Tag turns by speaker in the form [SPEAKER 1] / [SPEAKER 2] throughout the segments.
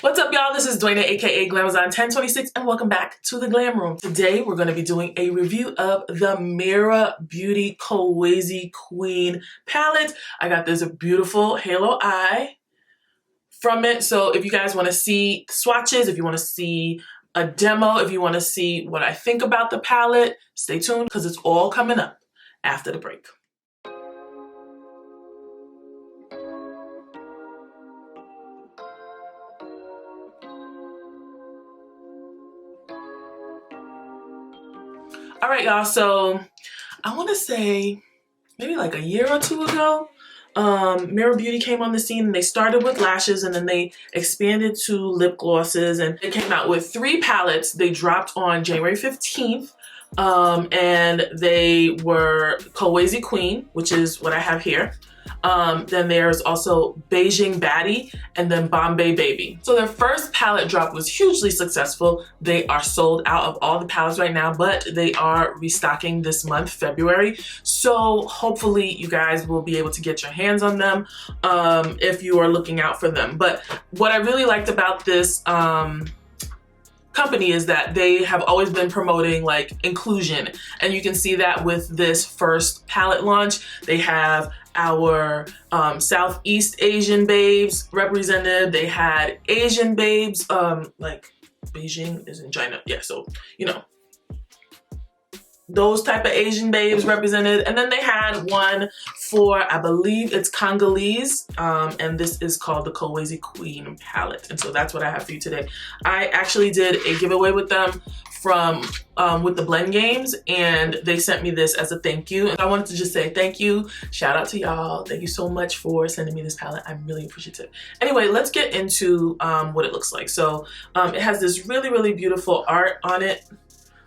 [SPEAKER 1] What's up, y'all? This is Duane, aka Glamazon1026, and welcome back to the Glam Room. Today, we're going to be doing a review of the Meera Beauty Kolwezi Queen palette. I got this beautiful halo eye from it. So if you guys want to see swatches, if you want to see a demo, if you want to see what I think about the palette, stay tuned because it's all coming up after the break. All right, y'all, so I want to say maybe like a year or two ago, Meera Beauty came on the scene, and they started with lashes and then they expanded to lip glosses, and they came out with 3 palettes. They dropped on January 15th, and they were Kolwezi Queen, which is what I have here. Then there's also Beijing Baddie and then Bombay Baby. So their first palette drop was hugely successful. They are sold out of all the palettes right now, but they are restocking this month, February. So hopefully you guys will be able to get your hands on them if you are looking out for them. But what I really liked about this company is that they have always been promoting like inclusion, and you can see that with this first palette launch. They have our Southeast Asian babes represented. They had Asian babes, like Beijing is in China, yeah, so you know, those type of Asian babes represented. And then they had one for, I believe it's Congolese, and this is called the Kolwezi Queen palette. And so that's what I have for you today. I actually did a giveaway with them from with the blend games, and they sent me this as a thank you. And I wanted to just say thank you, shout out to y'all. Thank you so much for sending me this palette. I'm really appreciative. Anyway, let's get into what it looks like. So it has this really, really beautiful art on it.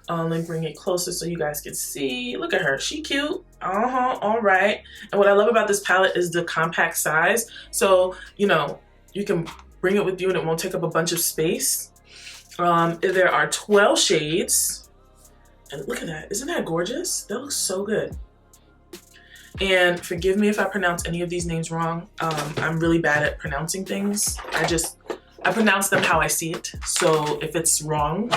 [SPEAKER 1] Let me bring it closer so you guys can see. Look at her, she cute. All right. And what I love about this palette is the compact size. So, you know, you can bring it with you and it won't take up a bunch of space. There are 12 shades. And look at that, isn't that gorgeous? That looks so good. And forgive me if I pronounce any of these names wrong. I'm really bad at pronouncing things. I pronounce them how I see it. So if it's wrong,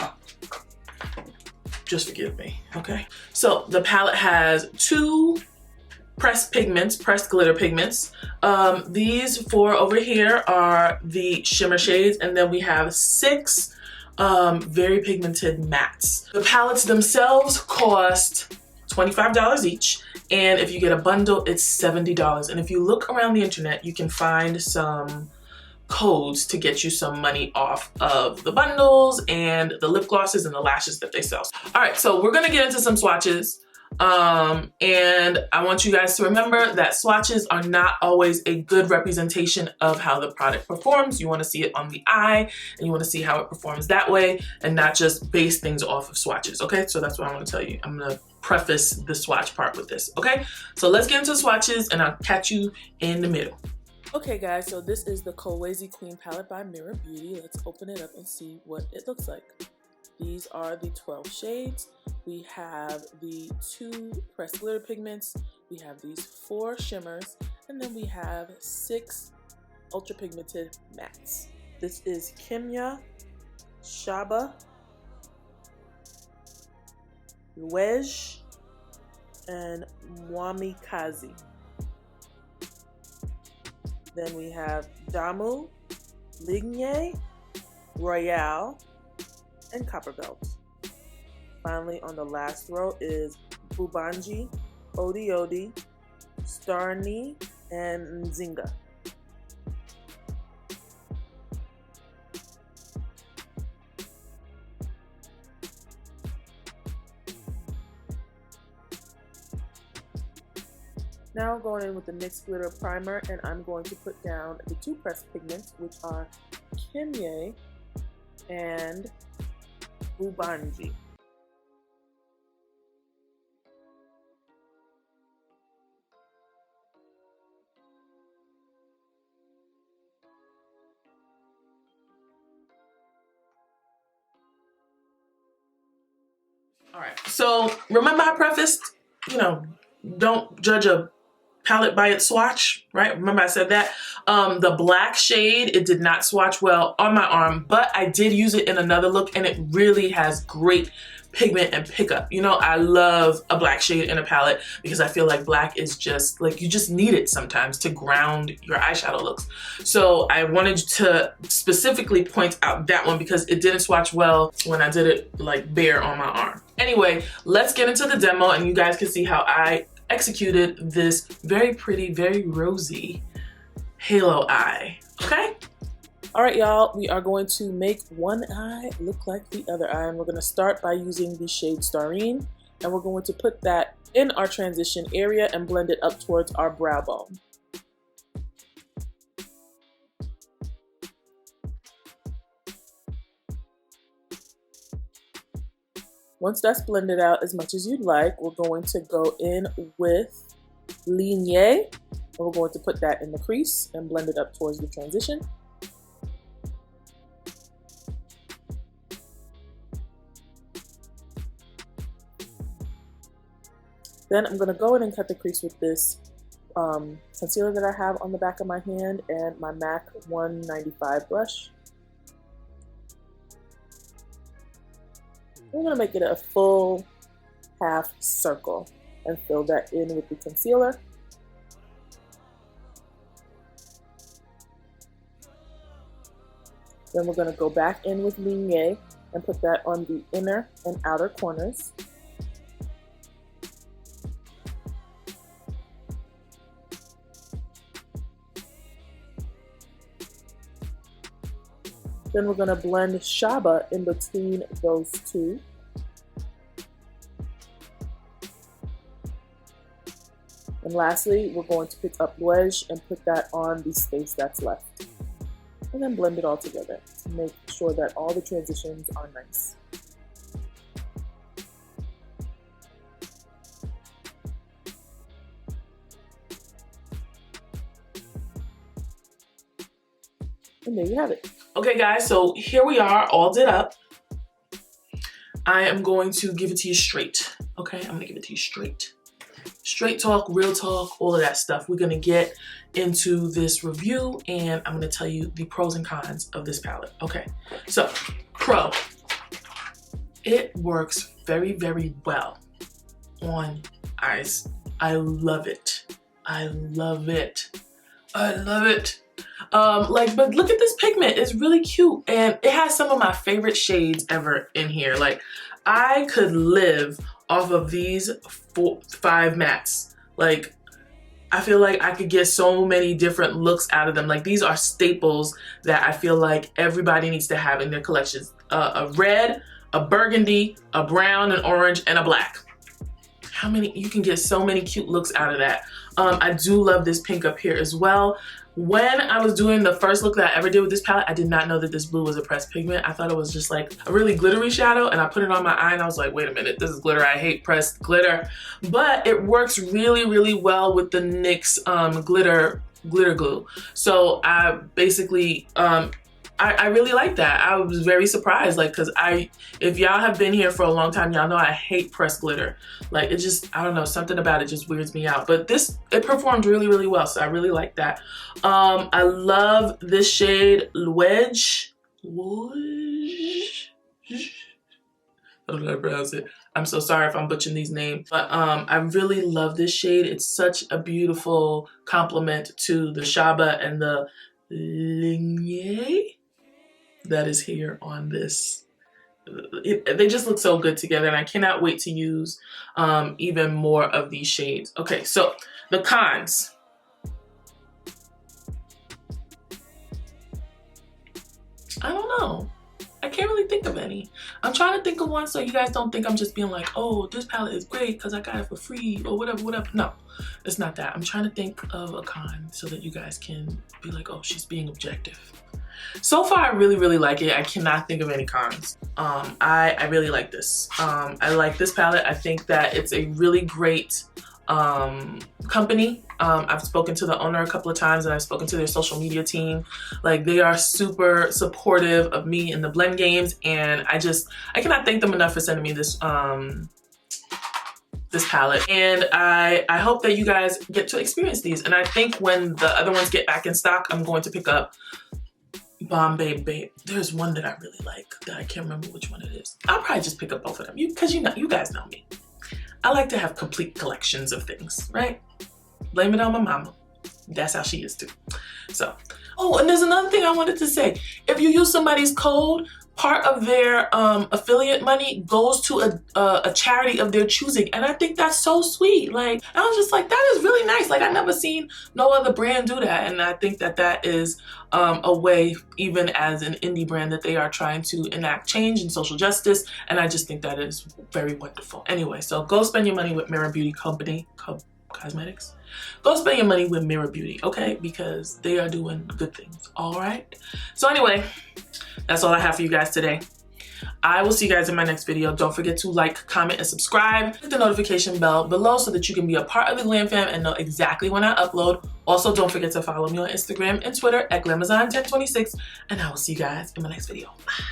[SPEAKER 1] just forgive me, okay? So the palette has 2 pressed pigments, pressed glitter pigments. These 4 over here are the shimmer shades, and then we have 6 very pigmented mattes. The palettes themselves cost $25 each, and if you get a bundle, it's $70. And if you look around the internet, you can find some codes to get you some money off of the bundles and the lip glosses and the lashes that they sell. All right, so we're gonna get into some swatches. And I want you guys to remember that swatches are not always a good representation of how the product performs. You want to see it on the eye, and you want to see how it performs that way, and not just base things off of swatches, okay? So that's what I want to tell you. I'm gonna preface the swatch part with this, okay? So let's get into swatches, and I'll catch you in the middle. Okay guys, so this is the Kolwezi Queen palette by Meera Beauty. Let's open it up and see what it looks like. These are the 12 shades. We have the 2 pressed glitter pigments. We have these 4 shimmers, and then we have 6 ultra pigmented mattes. This is Kimya, Shaba, Wej, and Mwamikazi. Then we have Damu, Ligne, Royale, and Copperbelt. Finally, on the last row is Bubanji, Odi Odi, Starni, and Nzinga. Now I'm going in with the NYX Glitter Primer, and I'm going to put down the 2 pressed pigments, which are Kimye and Bubanji. All right, so remember I prefaced, you know, don't judge a palette by its swatch, right? Remember I said that? The black shade, it did not swatch well on my arm, but I did use it in another look and it really has great pigment and pickup. You know, I love a black shade in a palette because I feel like black is just like, you just need it sometimes to ground your eyeshadow looks. So I wanted to specifically point out that one because it didn't swatch well when I did it like bare on my arm. Anyway, let's get into the demo and you guys can see how I executed this very pretty, very rosy halo eye, okay? All right, y'all, we are going to make one eye look like the other eye, and we're gonna start by using the shade Starine, and we're going to put that in our transition area and blend it up towards our brow bone. Once that's blended out as much as you'd like, we're going to go in with Ligne, and we're going to put that in the crease and blend it up towards the transition. Then I'm gonna go in and cut the crease with this concealer that I have on the back of my hand and my MAC 195 brush. I'm gonna make it a full half circle and fill that in with the concealer. Then we're gonna go back in with Ligne and put that on the inner and outer corners. Then we're going to blend Shaba in between those two. And lastly, we're going to pick up Wedge and put that on the space that's left. And then blend it all together to make sure that all the transitions are nice. And there you have it. Okay guys, so here we are, all did up. I am going to give it to you straight, okay? I'm gonna give it to you straight. Straight talk, real talk, all of that stuff. We're gonna get into this review and I'm gonna tell you the pros and cons of this palette. Okay, so pro, it works very, very well on eyes. I love it. I love it. I love it. But look at this pigment, it's really cute and it has some of my favorite shades ever in here. Like, I could live off of these 5 mattes. Like, I feel like I could get so many different looks out of them. Like, these are staples that I feel like everybody needs to have in their collections. A red, a burgundy, a brown, an orange, and a black. How many? You can get so many cute looks out of that. I do love this pink up here as well. When I was doing the first look that I ever did with this palette, I did not know that this blue was a pressed pigment. I thought it was just like a really glittery shadow and I put it on my eye and I was like, wait a minute, this is glitter. I hate pressed glitter. But it works really, really well with the NYX glitter glue. So I basically, I really like that. I was very surprised, like, cause if y'all have been here for a long time, y'all know I hate pressed glitter. Like, it just, I don't know, something about it just weirds me out. But this, it performed really, really well, so I really like that. I love this shade, Wedge. I don't know how to pronounce it. I'm so sorry if I'm butchering these names, but I really love this shade. It's such a beautiful complement to the Shaba and the Ligne that is here on this. They just look so good together and I cannot wait to use even more of these shades. Okay, so the cons. I don't know. I can't really think of any. I'm trying to think of one so you guys don't think I'm just being like, oh, this palette is great because I got it for free or whatever, whatever. No, it's not that. I'm trying to think of a con so that you guys can be like, oh, she's being objective. So far, I really, really like it. I cannot think of any cons. I really like this. I like this palette. I think that it's a really great company. I've spoken to the owner a couple of times and I've spoken to their social media team. Like, they are super supportive of me in the blend games, and I cannot thank them enough for sending me this this palette, and I hope that you guys get to experience these. And I think when the other ones get back in stock, I'm going to pick up Bombay Babe. There's one that I really like that I can't remember which one it is. I'll probably just pick up both of them, because you guys know me. I like to have complete collections of things, right? Blame it on my mama. That's how she is too. So, oh, and there's another thing I wanted to say. If you use somebody's code, part of their affiliate money goes to a charity of their choosing. And I think that's so sweet. Like, I was just like, that is really nice. Like, I never seen no other brand do that. And I think that that is a way, even as an indie brand, that they are trying to enact change and social justice. And I just think that is very wonderful. Anyway, so go spend your money with Meera Beauty Company, Cosmetics. Go spend your money with Meera Beauty, okay? Because they are doing good things, all right? So anyway, that's all I have for you guys today. I will see you guys in my next video. Don't forget to like, comment, and subscribe. Hit the notification bell below so that you can be a part of the Glam Fam and know exactly when I upload. Also, don't forget to follow me on Instagram and Twitter at Glamazon1026, and I will see you guys in my next video. Bye.